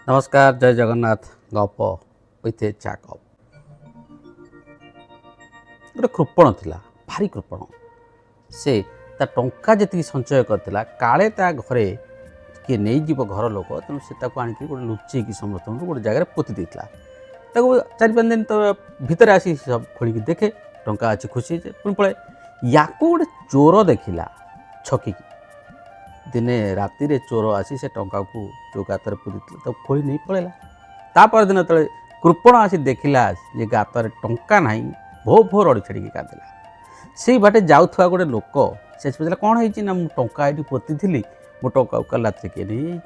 नमस्कार जय जगन्नाथ गप विथ चा कप गोटे कृपण थिला भारी कृपण से ता टंका जी संचय करथिला काले ता घरे किए नहीं जीव घर लोक तेणु से आणिक गोटे लुचेक समस्त गोटे जगह पोति देता चार पाँच दिन तो भितर आसी सब खोलिक देखे टंका अच्छी खुशी पुणी पड़े या गोटे चोर देखला छकी दिने राति रे चोर आसी से टंका को जो गातर पूरी तो खोली नहीं पड़ेगा तापर दिन तले कृपण आसी देखला जे गातर टंका ना भो भो रड़ी छाड़ी कांदिला से बाटे जाऊथवा गोटे लोक से पचारा कौन है ना मु टंका ये पोति थी मो टंका कल रात किए नहीं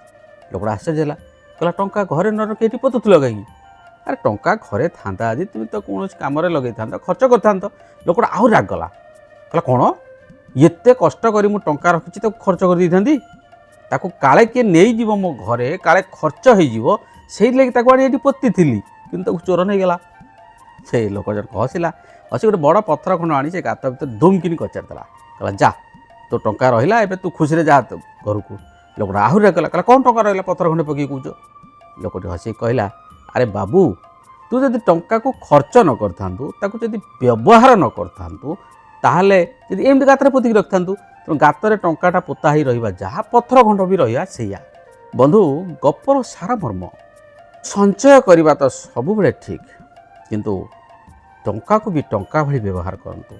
लोक आश्चर्य है कहला टंका घरे न रखी पोतुल कहीं अरे टंका घरे था आज तुम तो कौन कम लगे था खर्च कर लोक आउ रागला कहला कौन एते कष्ट करी मु टंका रखी तो खर्च कर दी ताको काले किए नहीं जीव मो घरे काले खर्च हो से लगी पोति थी कि चोर नहीं गला से लोक जन हसिला हसी गोटे बड़ पथर खंड आनी से गात भर धूमकिन कचारिदेला कहला जा तो टंका रहा ए तू खुशी जा घर को लोक आहरी गला कहला कौन टंका रहा पथर खंडे पकई कौच लोक हसी कहला अरे बाबू तू जब टंका को खर्च न कर व्यवहार न कर ताहले यदि एमती गातर पोतिक रखि तेणु गातर टंकाटा पोता ही रहा जहाँ पथर खंड भी रहा से बंधु गपर सारा मर्म संचय करवा तो सब बेले ठीक किंतु टंका को भी टंका भली व्यवहार करंतु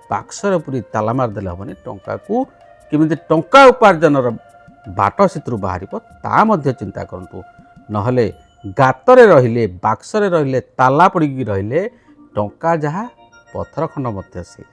बाक्सर पूरी ताला मारदेले हेनी टंका को केमिति टंका उपार्जन बाट से बाहर ता मध्य चिंता करंतु नहले गातरे रहिले बाक्सरे रहिले ताला पड़ी रहिले टंका जहाँ पथर खंड मध्य से